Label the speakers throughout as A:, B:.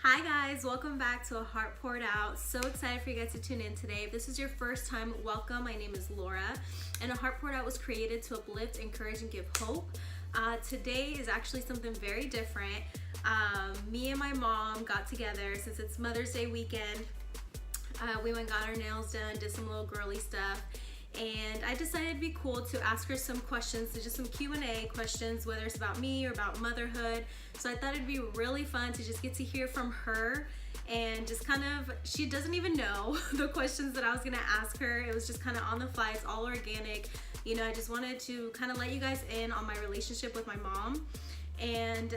A: Hi guys, welcome back to A Heart Poured Out. So excited for you guys to tune in today. If this is your first time, welcome. My name is Laura, and A Heart Poured Out was created to uplift, encourage, and give hope. Today is actually something very different. Me and my mom got together since it's Mother's Day weekend. We went and got our nails done, did some little girly stuff, and I decided it'd be cool to ask her some questions, so just some Q&A questions, whether it's about me or about motherhood. So I thought it'd be really fun to just get to hear from her and just kind of, she doesn't even know the questions that I was gonna ask her. It was just kind of on the fly, it's all organic. You know, I just wanted to kind of let you guys in on my relationship with my mom. And,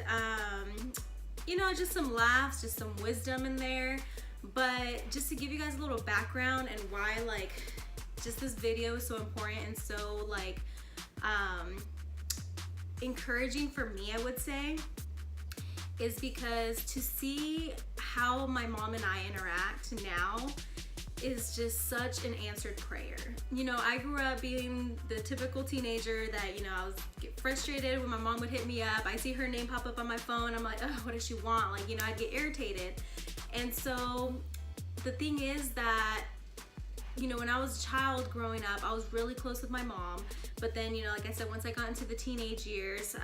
A: you know, just some laughs, just some wisdom in there. But just to give you guys a little background and why, like, just this video is so important and so, like, encouraging for me, I would say, is because to see how my mom and I interact now is just such an answered prayer. You know, I grew up being the typical teenager that, you know, I was get frustrated when my mom would hit me up. I see her name pop up on my phone. I'm like, oh, what does she want? Like, you know, I'd get irritated. And so the thing is that, you know, when I was a child growing up, I was really close with my mom. But then, you know, like I said, once I got into the teenage years,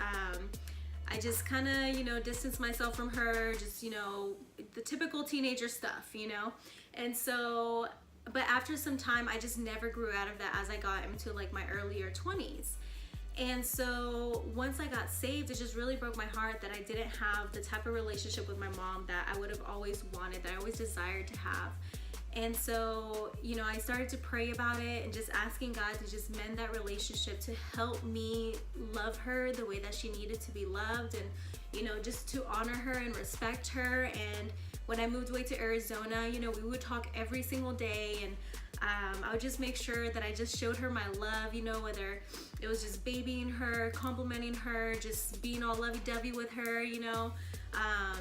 A: I just kind of, you know, distanced myself from her, just, you know, the typical teenager stuff, you know. And so, but after some time, I just never grew out of that as I got into like my earlier 20s. And so once I got saved, it just really broke my heart that I didn't have the type of relationship with my mom that I would have always wanted, that I always desired to have. And so, you know, I started to pray about it and just asking God to just mend that relationship, to help me love her the way that she needed to be loved, and, you know, just to honor her and respect her. And when I moved away to Arizona, you know, we would talk every single day, and I would just make sure that I just showed her my love, you know, whether it was just babying her, complimenting her, just being all lovey-dovey with her, you know.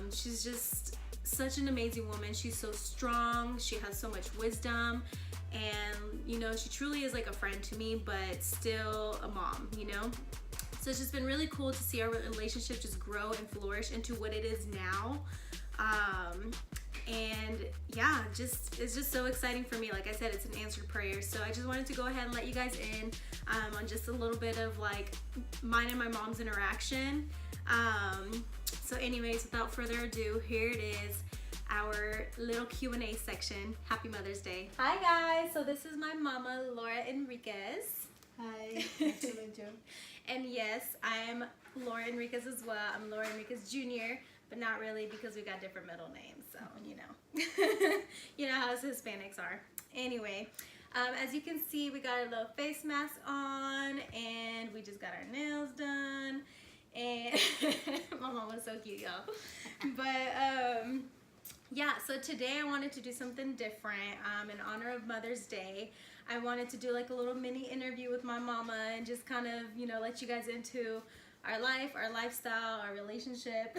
A: She's just such an amazing woman. She's so strong. She has so much wisdom, and, you know, she truly is like a friend to me, but still a mom, you know. So it's just been really cool to see our relationship just grow and flourish into what it is now. And yeah, it's just so exciting for me. Like I said, it's an answered prayer. So I just wanted to go ahead and let you guys in on just a little bit of like mine and my mom's interaction. So anyways, without further ado, here it is, our little Q&A section. Happy Mother's Day. Hi guys, so this is my mama, Laura Enriquez.
B: Hi, nice to meet you.
A: And yes, I'm Laura Enriquez as well. I'm Laura Enriquez Jr., but not really, because we got different middle names, so you know. You know how us Hispanics are. Anyway, as you can see, we got a little face mask on, and we just got our nails done. And my mom was so cute, y'all. But yeah, so today I wanted to do something different in honor of Mother's Day. I wanted to do like a little mini interview with my mama and just kind of, you know, let you guys into our life, our lifestyle, our relationship,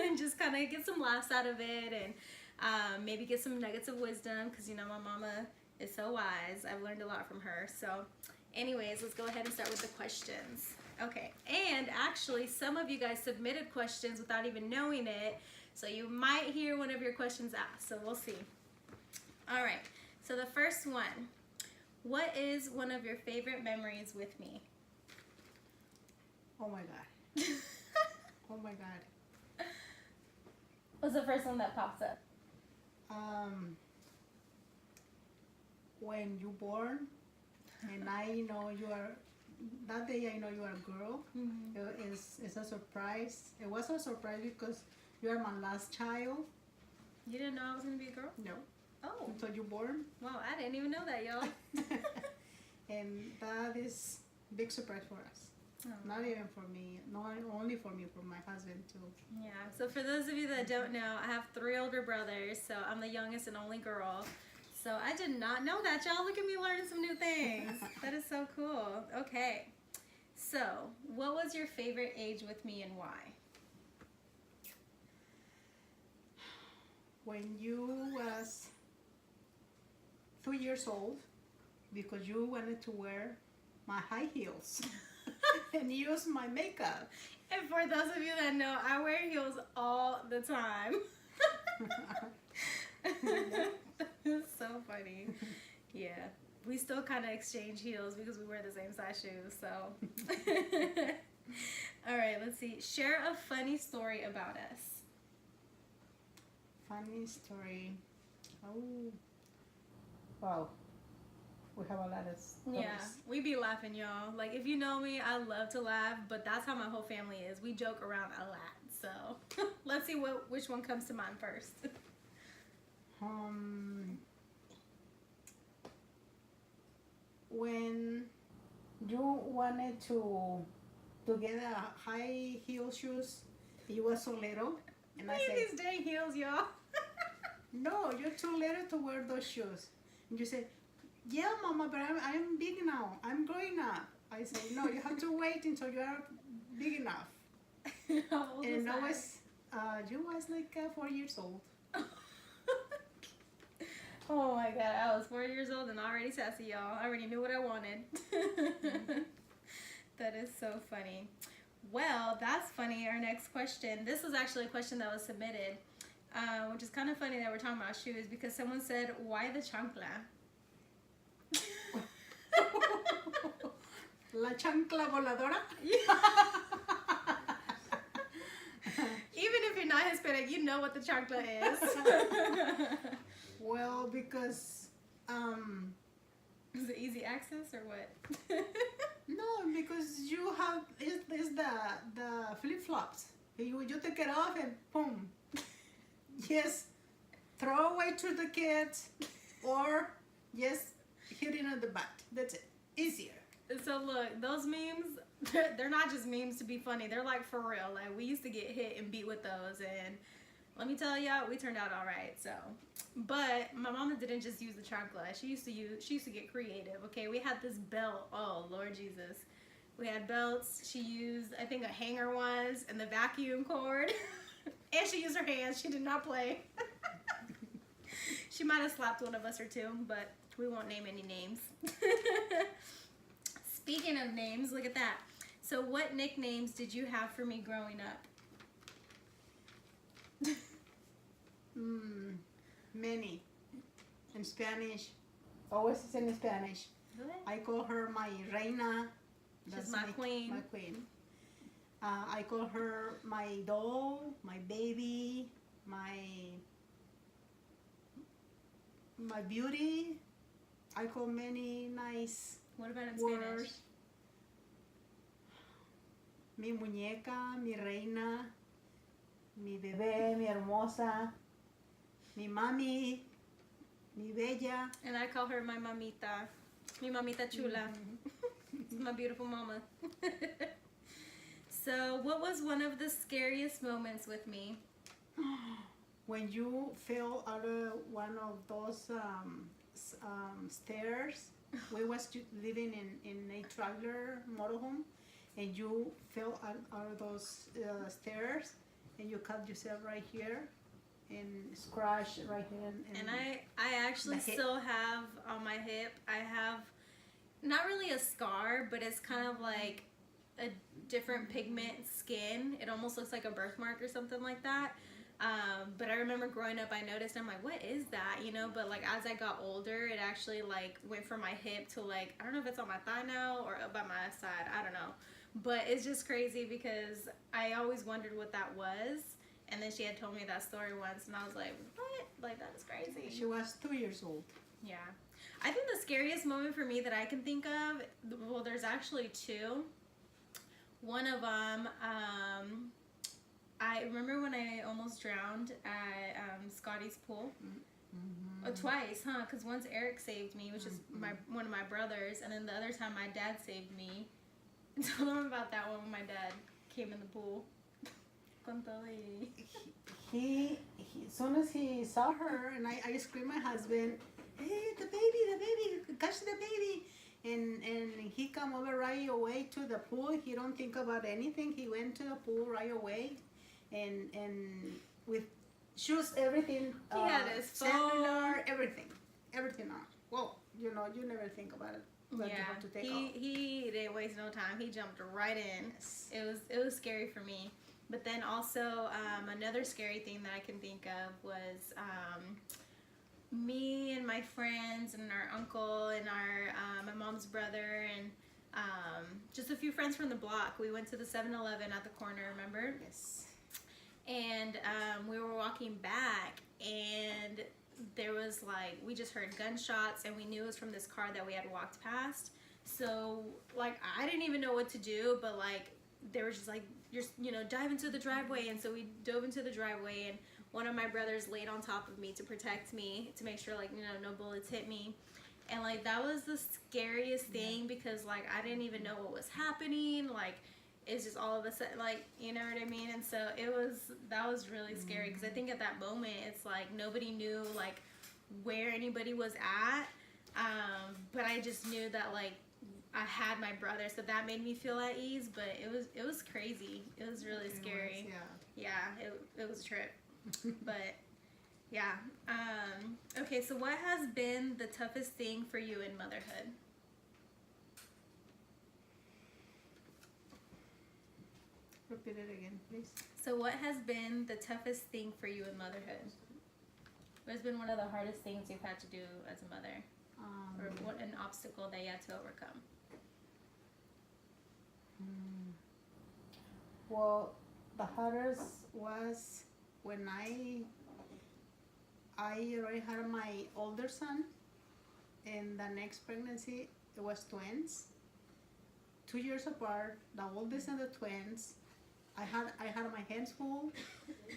A: and just kind of get some laughs out of it, and maybe get some nuggets of wisdom, because, you know, my mama is so wise. I've learned a lot from her. So anyways, let's go ahead and start with the questions. Okay, and actually some of you guys submitted questions without even knowing it, so you might hear one of your questions asked, so we'll see. All right, so the first one, what is one of your favorite memories with me?
B: Oh my God. Oh my God.
A: What's the first one that pops up?
B: When you born, and I know you are, that day I know you are a girl. Mm-hmm. It's a surprise. It was a surprise because you are my last child.
A: You didn't know I was going to be a girl?
B: No.
A: Oh.
B: Until you born.
A: Wow, I didn't even know that, y'all.
B: And that is a big surprise for us. Oh. Not even for me, not only for me, for my husband too.
A: Yeah, so for those of you that don't know, I have 3 older brothers, so I'm the youngest and only girl. So I did not know that, y'all. Look at me learning some new things. That is so cool. Okay, so what was your favorite age with me and why?
B: When you was 2 years old, because you wanted to wear my high heels and use my makeup.
A: And for those of you that know, I wear heels all the time. It's so funny. Yeah. We still kind of exchange heels because we wear the same size shoes, so. All right, let's see. Share a funny story about us.
B: Funny story. Oh. Wow. We have a lot of stories.
A: Yeah, we be laughing, y'all. Like, if you know me, I love to laugh, but that's how my whole family is. We joke around a lot. So, let's see which one comes to mind first.
B: When you wanted to get a high heel shoes, you were so little, and I said,
A: these dang heels, y'all.
B: "No, you're too little to wear those shoes." And you said, "Yeah, Mama, but I'm big now. I'm growing up." I said, "No, you have to wait until you are big enough."
A: How old
B: And
A: was
B: you was like 4 years old.
A: Oh my god, I was 4 years old and already sassy, y'all. I already knew what I wanted. That is so funny. Well, that's funny. Our next question. This was actually a question that was submitted, which is kind of funny that we're talking about shoes because someone said, "Why the chancla?"
B: La chancla voladora?
A: Even if you're not Hispanic, you know what the chancla is.
B: Well, because
A: Is it easy access or what?
B: no, because you have is the flip flops. You take it off and boom. Yes, throw away to the kids, or just hit it on the butt. That's it. Easier.
A: So look, those memes, they're not just memes to be funny. They're like for real. Like we used to get hit and beat with those, and let me tell y'all, we turned out all right. So, but my mama didn't just use the chancla. She used to get creative. Okay, we had this belt. Oh Lord Jesus, we had belts. She used, I think, a hanger once and the vacuum cord, and she used her hands. She did not play. She might have slapped one of us or two, but we won't name any names. Speaking of names, look at that. So what nicknames did you have for me growing up?
B: Many. In Spanish. Always is in Spanish.
A: Really?
B: I call her my reina.
A: She's my queen.
B: My queen. I call her my doll, my baby, my beauty. I call many nice
A: What about in
B: words.
A: Spanish?
B: Mi muñeca, mi reina, mi bebé, mi hermosa, mi mami, mi bella.
A: And I call her my mamita. Mi mamita chula. My beautiful mama. So what was one of the scariest moments with me?
B: When you fell out of one of those stairs, we was living in a trailer motorhome, and you fell out of those stairs, and you cut yourself right here, and scratch right here.
A: And I actually still have on my hip, I have not really a scar, but it's kind of like a different pigment skin. It almost looks like a birthmark or something like that. But I remember growing up, I noticed, I'm like, what is that? You know, but like as I got older, it actually like went from my hip to like, I don't know if it's on my thigh now or up by my side. I don't know. But it's just crazy because I always wondered what that was. And then she had told me that story once, and I was like, what? Like, that is crazy.
B: She was 2 years old.
A: Yeah. I think the scariest moment for me that I can think of, well, there's actually two. One of them, I remember when I almost drowned at Scotty's pool. Twice, huh? Because once Eric saved me, which is one of my brothers, and then the other time my dad saved me. Tell them about that one when my dad came in the pool.
B: He as soon as he saw her, and I screamed my husband, hey, the baby, catch the baby. And he come over right away to the pool. He don't think about anything. He went to the pool right away, and with shoes, everything.
A: He had his
B: cellular, everything on. Well, you know, you never think about it. But
A: Yeah,
B: you have to take off.
A: he didn't waste no time. He jumped right in.
B: Yes.
A: It was scary for me. But then also another scary thing that I can think of was me and my friends and our uncle and our my mom's brother and just a few friends from the block. We went to the 7-Eleven at the corner, remember?
B: Yes.
A: And we were walking back, and there was like, we just heard gunshots, and we knew it was from this car that we had walked past. So like, I didn't even know what to do, but like, they were just like, dive into the driveway. And so we dove into the driveway, and one of my brothers laid on top of me to protect me, to make sure like, no bullets hit me. And like, that was the scariest thing, because like, I didn't even know what was happening. Like, it's just all of a sudden, like, you know what I mean? And so that was really scary, because I think at that moment, it's like nobody knew like where anybody was at. But I just knew that like I had my brother, so that made me feel at ease. But it was crazy. It was really scary. It was a trip. But yeah. Okay, so what has been the toughest thing for you in motherhood?
B: Repeat it again, please.
A: So what has been the toughest thing for you in motherhood? What's been one of the hardest things you've had to do as a mother? Or what an obstacle that you had to overcome?
B: Well, the hardest was when I already had my older son, and the next pregnancy, it was twins, 2 years apart, the oldest and the twins. I had my hands full,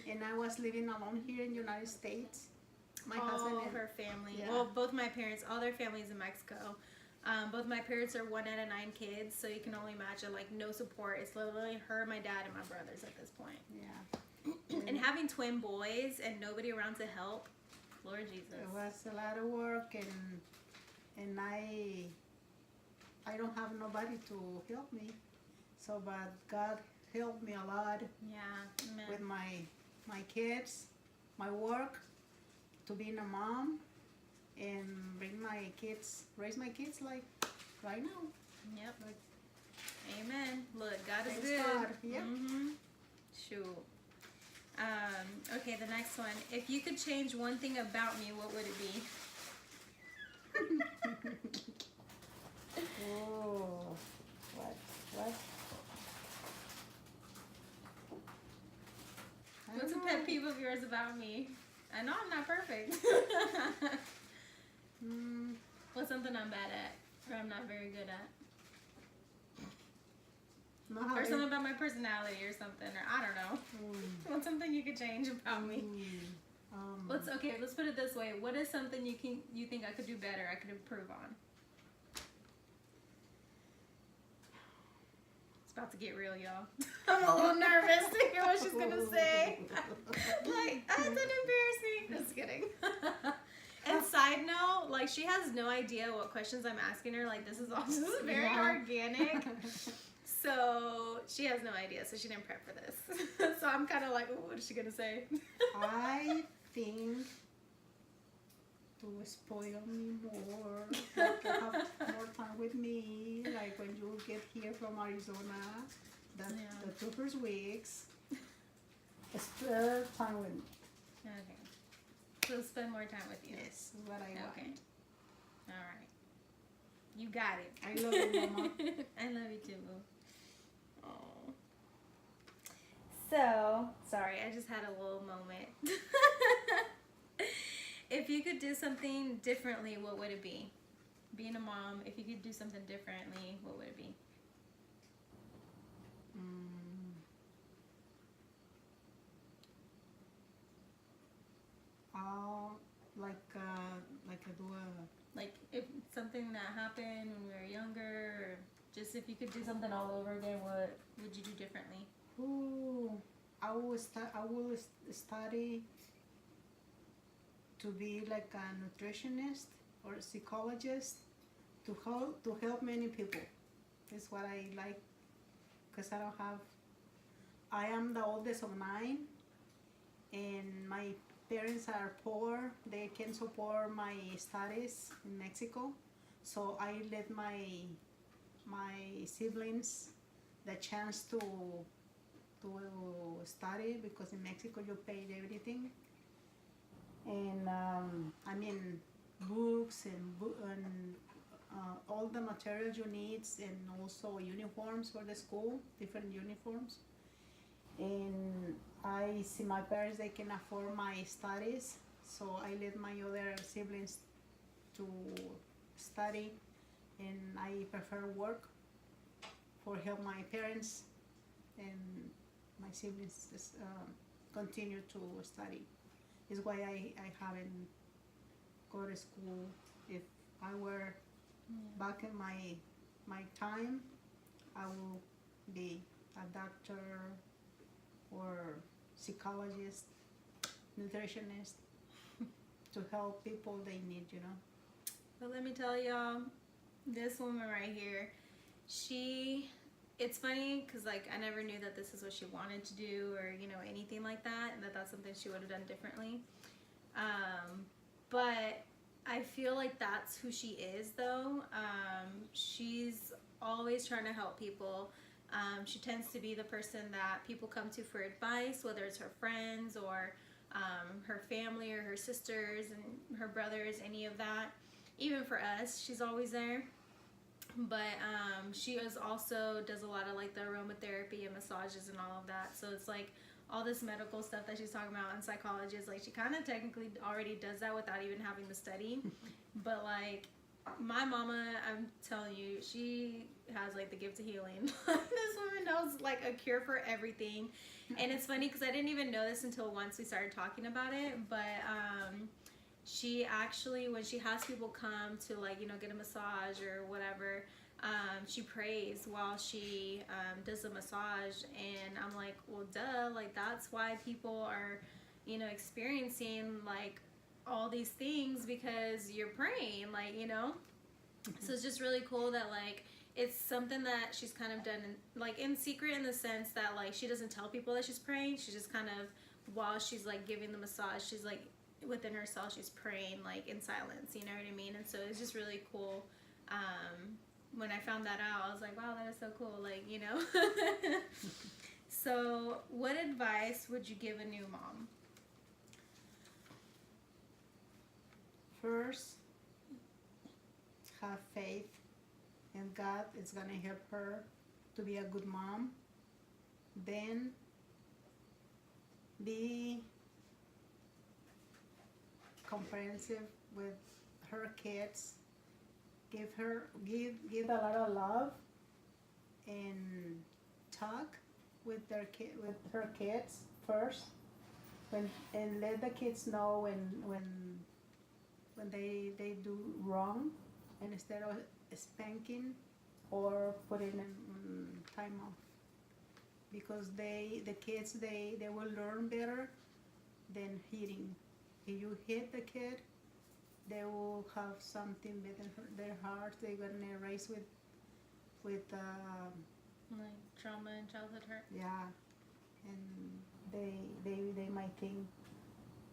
B: and I was living alone here in the United States. My husband and
A: her family.
B: Yeah.
A: Well, both my parents, all their families in Mexico. Both my parents are 1 out of 9 kids, so you can only imagine like no support. It's literally her, my dad, and my brothers at this point.
B: Yeah.
A: And having twin boys and nobody around to help, Lord Jesus.
B: It was a lot of work, and I don't have nobody to help me. So, but God helped me a lot.
A: Yeah. Amen.
B: With my kids, my work, to being a mom, and raise my kids like right now.
A: Yep.
B: Like,
A: amen. Look, God is
B: thanks
A: good.
B: God. Yep.
A: Shoot. Okay, the next one. If you could change one thing about me, what would it be?
B: Oh, what?
A: What's a pet peeve of yours about me? I know I'm not perfect. What's something I'm bad at, or I'm not very good at? Or something about my personality or something, or I don't know. What's something you could change about me? Let's put it this way. What is something you think I could do better, I could improve on? It's about to get real, y'all. I'm a little nervous to hear what she's gonna say. Like, that's embarrassing. Just kidding. And side note, like, she has no idea what questions I'm asking her. Like, this is all just very organic. So she has no idea, so she didn't prep for this. So I'm kind of like, what is she gonna say?
B: I think to spoil me more, like have more time with me, like when you get here from Arizona, the 2 first weeks, spend time with me.
A: Okay. So spend more time with you.
B: Yes, what I want.
A: Okay. All right. You got it.
B: I love you, Mama.
A: I love you too, boo. Oh. So, sorry, I just had a little moment. If you could do something differently, what would it be? Being a mom, if you could do something differently, what would it be?
B: Like
A: if something that happened when we were younger, or just if you could do something all over again, what would you do differently?
B: I will study to be like a nutritionist or a psychologist to help many people. That's what I like, because I am the oldest of 9, and my parents are poor. They can support my studies in Mexico, so I let my siblings the chance to to study because in Mexico you paid everything. And I mean, books and all the materials you need, and also uniforms for the school, different uniforms. And I see my parents, they can afford my studies, so I let my other siblings to study, and I prefer work for help my parents, and my siblings continue to study. Is why I haven't go to school. If I were back in my time, I will be a doctor or psychologist, nutritionist to help people they need, you know.
A: But let me tell y'all, this woman right here, it's funny because like I never knew that this is what she wanted to do or anything like that, and that's something she would have done differently. But I feel like that's who she is though. She's always trying to help people. She tends to be the person that people come to for advice, whether it's her friends or her family or her sisters and her brothers, any of that. Even for us, she's always there. But she also does a lot of like the aromatherapy and massages and all of that. So it's like all this medical stuff that she's talking about and psychology is like she kind of technically already does that without even having to study. But like my mama, I'm telling you, she has like the gift of healing. This woman knows like a cure for everything. And it's funny because I didn't even know this until once we started talking about it. But she actually, when she has people come to like get a massage or whatever, she prays while she does the massage. And I'm like, well duh, like that's why people are experiencing like all these things, because you're praying, like so it's just really cool that like it's something that she's kind of done in secret, in the sense that like she doesn't tell people that she's praying. She's just kind of, while she's like giving the massage, she's like within herself, she's praying like in silence, you know what I mean? And so it's just really cool. When I found that out, I was like, wow, that is so cool, like So what advice would you give a new mom?
B: First, have faith in God. It's gonna help her to be a good mom. Then be comprehensive with her kids. Give a lot of love, and talk with her kids first, and let the kids know when they do wrong, and instead of spanking or putting in time off, because the kids they will learn better than hitting. If you hit the kid, they will have something within their hearts. They're gonna raise with like
A: trauma and childhood hurt.
B: Yeah, and they might think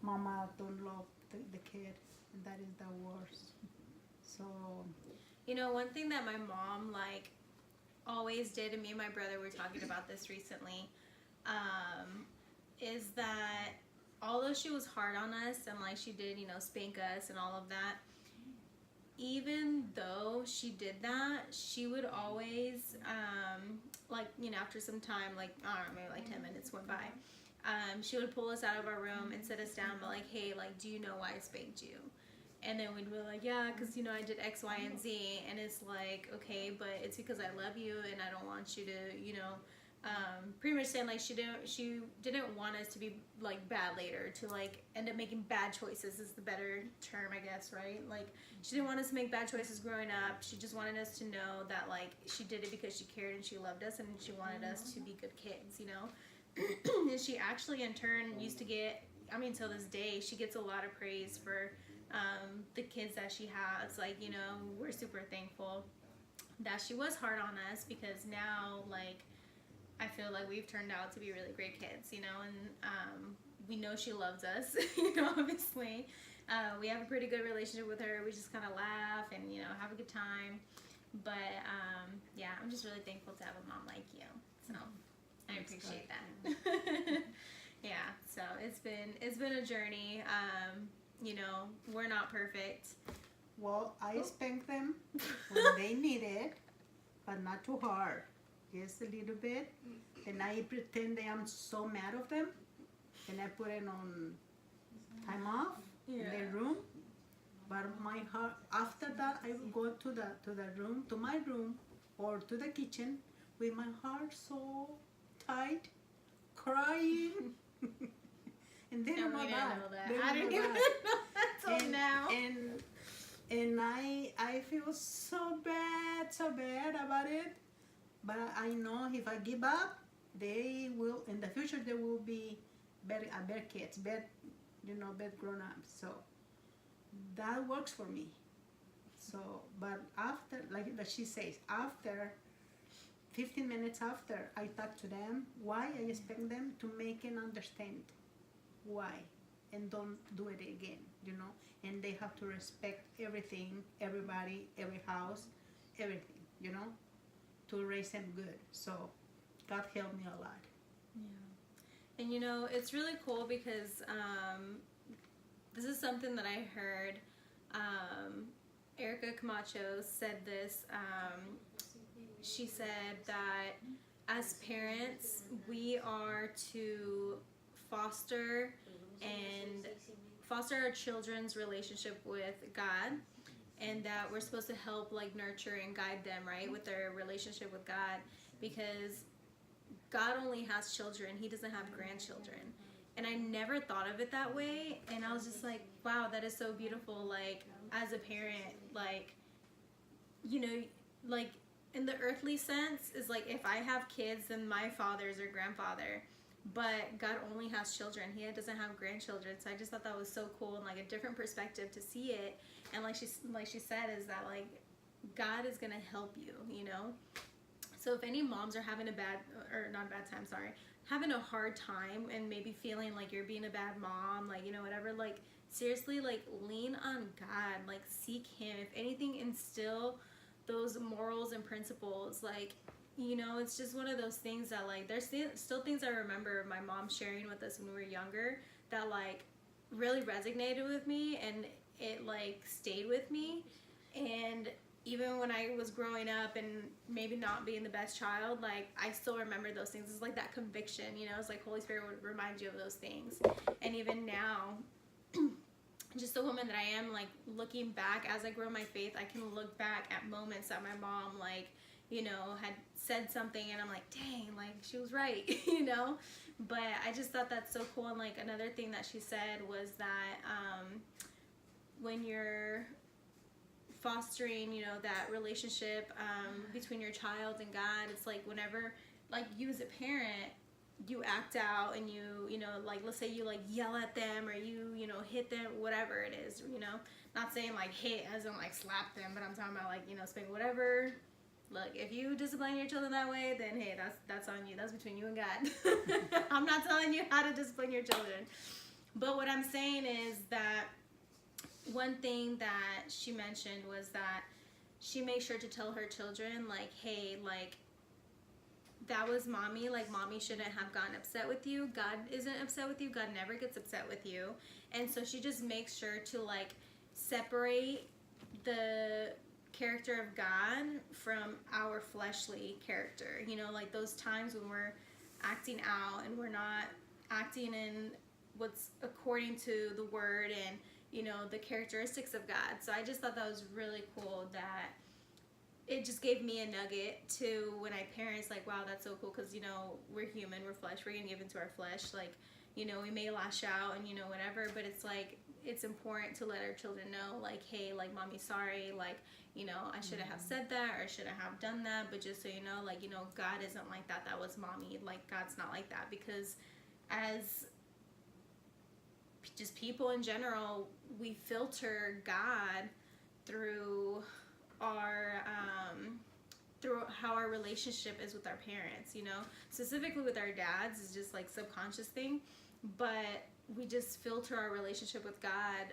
B: mama don't love the kid, and that is the worst. So
A: one thing that my mom like always did, and me and my brother were talking about this recently, is that although she was hard on us and like she did spank us and all of that, even though she did that, she would always like after some time, like I don't know, maybe like 10 minutes went by, she would pull us out of our room and sit us down, but like, hey, like, do you know why I spanked you? And then we'd be like, yeah, because I did X, Y, and Z. And it's like, okay, but it's because I love you and I don't want you to pretty much saying like she didn't want us to be like bad later, to like end up making bad choices is the better term, I guess, right? Like she didn't want us to make bad choices growing up. She just wanted us to know that like she did it because she cared and she loved us and she wanted us to be good kids, And she actually in turn used to get, till this day, she gets a lot of praise for the kids that she has. Like, we're super thankful that she was hard on us, because now like I feel like we've turned out to be really great kids, and we know she loves us, obviously. We have a pretty good relationship with her. We just kind of laugh and, have a good time. But, yeah, I'm just really thankful to have a mom like you. So, I appreciate that. Yeah, so it's been a journey. You know, we're not perfect.
B: Well, I spank them when they need it, but not too hard. Just a little bit. And I pretend that I'm so mad of them. And I put it on time off in their room. But my heart, after that, I will go to the room, to my room, or to the kitchen with my heart so tight, crying. And they don't know that.
A: I didn't even know that till now.
B: And I feel so bad about it. But I know if I give up, they will, in the future, they will be better kids, better grown-ups. So that works for me. So, but after, like she says, after 15 minutes after I talk to them, why I expect them to make and understand why, and don't do it again, and they have to respect everything, everybody, every house, everything, to raise them good. So God helped me a lot.
A: Yeah. And it's really cool because this is something that I heard. Erica Camacho said this. She said that as parents, we are to foster our children's relationship with God, and that we're supposed to help nurture and guide them, right, with their relationship with God, because God only has children. He doesn't have grandchildren. And I never thought of it that way, and I was just like, wow, that is so beautiful. As a parent, in the earthly sense is if I have kids, then my father's or grandfather, but God only has children. He doesn't have grandchildren. So I just thought that was so cool, and a different perspective to see it. And like she said, is that God is gonna help you, So if any moms are having having a hard time and maybe feeling like you're being a bad mom, whatever, seriously, lean on God, seek Him. If anything, instill those morals and principles, it's just one of those things that there's still things I remember my mom sharing with us when we were younger that really resonated with me, and it stayed with me. And even when I was growing up and maybe not being the best child, I still remember those things. It's that conviction, it's Holy Spirit would remind you of those things. And even now, just the woman that I am, looking back as I grow my faith, I can look back at moments that my mom had said something, and I'm dang, she was right, But I just thought that's so cool. And another thing that she said was that when you're fostering, that relationship between your child and God, it's whenever, you as a parent, you act out and you let's say you yell at them, or you hit them, whatever it is, not saying hit as in slap them, but I'm talking about spank, whatever. Look, if you discipline your children that way, then hey, that's on you. That's between you and God. I'm not telling you how to discipline your children. But what I'm saying is that one thing that she mentioned was that she made sure to tell her children, hey, that was mommy. Mommy shouldn't have gotten upset with you. God isn't upset with you. God never gets upset with you. And so she just makes sure to separate the character of God from our fleshly character. Those times when we're acting out and we're not acting in what's according to the word and, the characteristics of God. So I just thought that was really cool, that it just gave me a nugget to when I parents, wow, that's so cool, because, we're human, we're flesh, we're going to give into our flesh, we may lash out and, whatever, but it's important to let our children know, hey, mommy's sorry, I shouldn't have said that, or I shouldn't have done that, but just so you know, God isn't like that, that was mommy, God's not like that, because as just people in general, we filter God through our through how our relationship is with our parents, specifically with our dads is just subconscious thing, but we just filter our relationship with God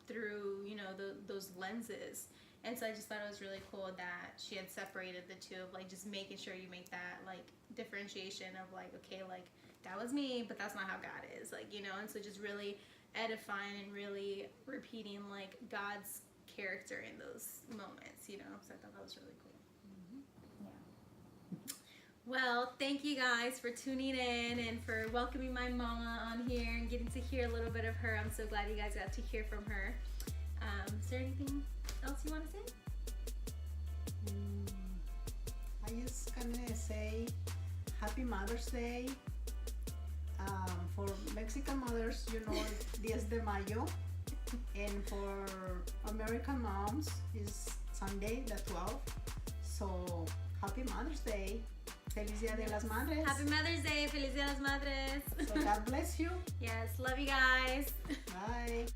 A: through, you know, those lenses. And so I just thought it was really cool that she had separated the two, of like just making sure you make that like differentiation of like, okay, like that was me, but that's not how God is, like, you know. And so just really edifying and really repeating like God's character in those moments, you know. So I thought that was really cool. Yeah. Well, thank you guys for tuning in and for welcoming my mama on here and getting to hear a little bit of her. I'm so glad you guys got to hear from her. Is there anything else you want to say?
B: I just gonna say Happy Mother's Day. For Mexican mothers, you know, 10 de Mayo. And for American moms, is Sunday, the 12th. So, Happy Mother's Day. Feliz Dia de las Madres.
A: Happy Mother's Day. Feliz Dia de las Madres.
B: So, God bless you.
A: Yes, love you guys.
B: Bye.